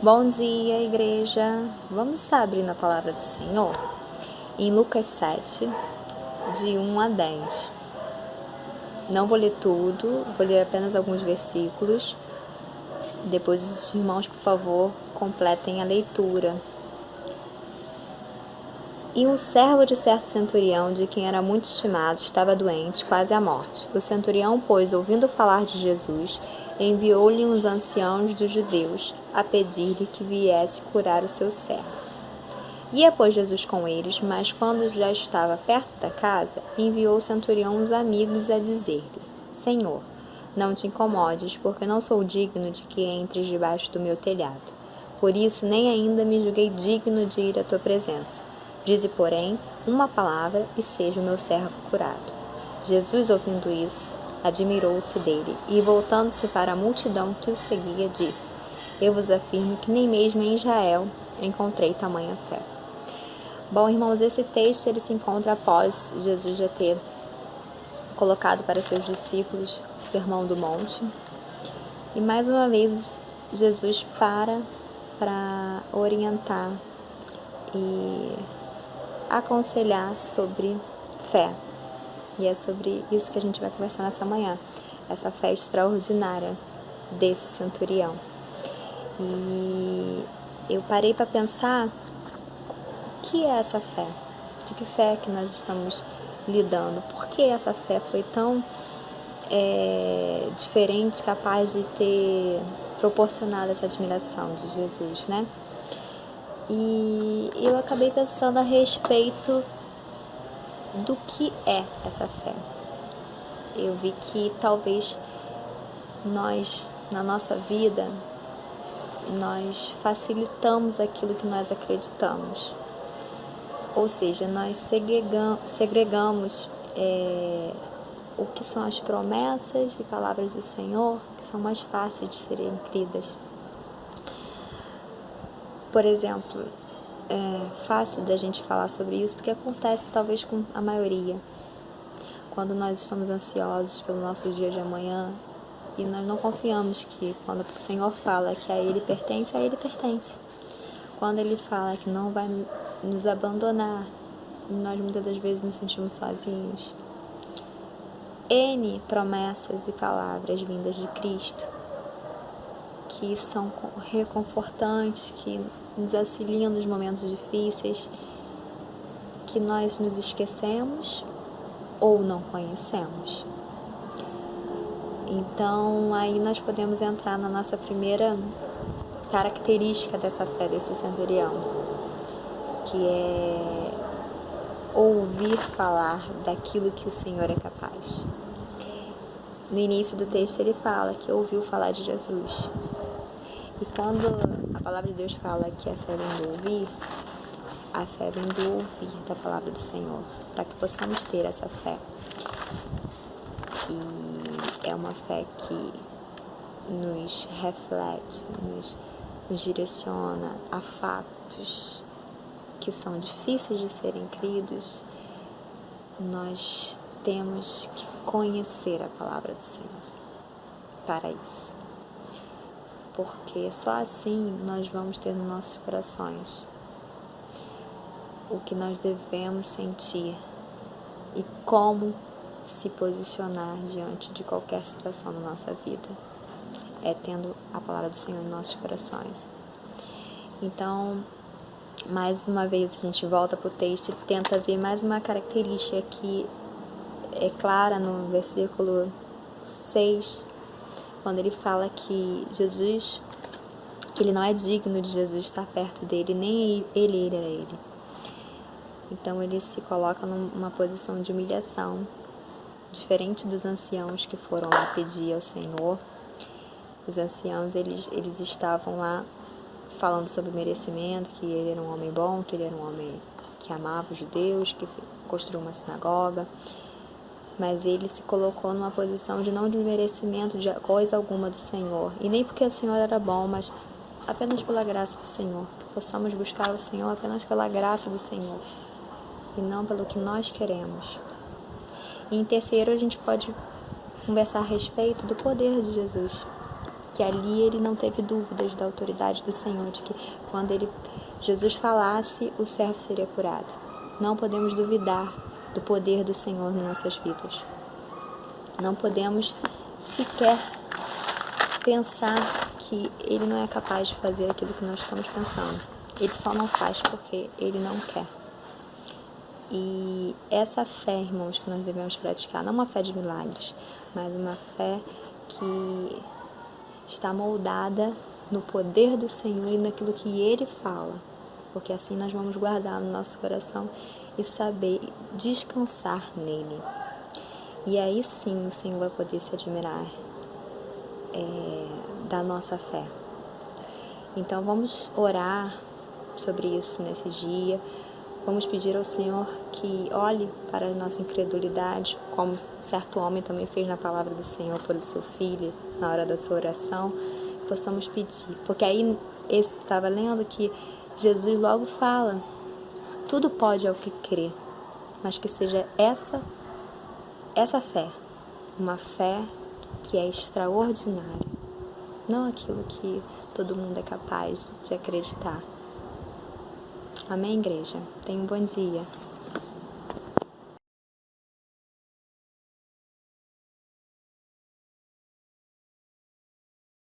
Bom dia, igreja! Vamos estar abrindo a palavra do Senhor em Lucas 7, de 1 a 10. Não vou ler tudo, vou ler apenas alguns versículos. Depois os irmãos, por favor, completem a leitura. E um servo de certo centurião, de quem era muito estimado, estava doente, quase à morte. O centurião, pois, ouvindo falar de Jesus, enviou-lhe uns anciãos dos judeus a pedir-lhe que viesse curar o seu servo. Ia, pois, Jesus com eles, mas quando já estava perto da casa, enviou o centurião uns amigos a dizer-lhe: Senhor, não te incomodes, porque não sou digno de que entres debaixo do meu telhado. Por isso, nem ainda me julguei digno de ir à tua presença. Dize, porém, uma palavra e seja o meu servo curado. Jesus, ouvindo isso, admirou-se dele e, voltando-se para a multidão que o seguia, disse: Eu vos afirmo que nem mesmo em Israel encontrei tamanha fé. Bom, irmãos, esse texto ele se encontra após Jesus já ter colocado para seus discípulos o Sermão do Monte. E mais uma vez Jesus para orientar e aconselhar sobre fé. E é sobre isso que a gente vai conversar nessa manhã. Essa fé extraordinária desse centurião. E eu parei para pensar o que é essa fé? De que fé que nós estamos lidando? Por que essa fé foi tão diferente, capaz de ter proporcionado essa admiração de Jesus, né? E eu acabei pensando a respeito do que é essa fé. Eu vi que talvez nós, na nossa vida, nós facilitamos aquilo que nós acreditamos. Ou seja, nós segregamos o que são as promessas e palavras do Senhor, que são mais fáceis de serem cridas. Por exemplo, é fácil da gente falar sobre isso, porque acontece talvez com a maioria. Quando nós estamos ansiosos pelo nosso dia de amanhã e nós não confiamos que quando o Senhor fala que a Ele pertence, a Ele pertence. Quando Ele fala que não vai nos abandonar, nós muitas das vezes nos sentimos sozinhos. N promessas e palavras vindas de Cristo, que são reconfortantes, que nos auxiliam nos momentos difíceis, que nós nos esquecemos ou não conhecemos. Então, aí nós podemos entrar na nossa primeira característica dessa fé desse centurião, que é ouvir falar daquilo que o Senhor é capaz. No início do texto ele fala que ouviu falar de Jesus. E quando a palavra de Deus fala que a fé vem do ouvir, a fé vem do ouvir da palavra do Senhor, para que possamos ter essa fé. E é uma fé que nos reflete, nos direciona a fatos que são difíceis de serem cridos. Nós temos que conhecer a palavra do Senhor para isso. Porque só assim nós vamos ter nos nossos corações o que nós devemos sentir e como se posicionar diante de qualquer situação na nossa vida. É tendo a palavra do Senhor em nossos corações. Então, mais uma vez a gente volta para o texto e tenta ver mais uma característica que é clara no versículo 6, quando ele fala que Jesus, que ele não é digno de Jesus estar perto dele, nem ele era ele. Então ele se coloca numa posição de humilhação, diferente dos anciãos que foram lá pedir ao Senhor. Os anciãos, eles estavam lá falando sobre merecimento, que ele era um homem bom, que ele era um homem que amava os judeus, que construiu uma sinagoga. Mas ele se colocou numa posição de não de merecimento de coisa alguma do Senhor. E nem porque o Senhor era bom, mas apenas pela graça do Senhor. Que possamos buscar o Senhor apenas pela graça do Senhor. E não pelo que nós queremos. E em terceiro, a gente pode conversar a respeito do poder de Jesus. que ali ele não teve dúvidas da autoridade do Senhor, de que quando Jesus falasse, o servo seria curado. Não podemos duvidar do poder do Senhor nas nossas vidas. Não podemos sequer pensar que Ele não é capaz de fazer aquilo que nós estamos pensando. Ele só não faz porque Ele não quer. E essa fé, irmãos, que nós devemos praticar, não uma fé de milagres, mas uma fé que está moldada no poder do Senhor e naquilo que Ele fala. Porque assim nós vamos guardar no nosso coração e saber descansar nele. E aí sim o Senhor vai poder se admirar da nossa fé. Então vamos orar sobre isso nesse dia. Vamos pedir ao Senhor que olhe para a nossa incredulidade, como certo homem também fez na palavra do Senhor pelo seu filho, na hora da sua oração. Possamos pedir. Porque aí, estava lendo que Jesus logo fala, tudo pode ao que crê, mas que seja essa fé, uma fé que é extraordinária, não aquilo que todo mundo é capaz de acreditar. Amém, igreja? Tenha um bom dia.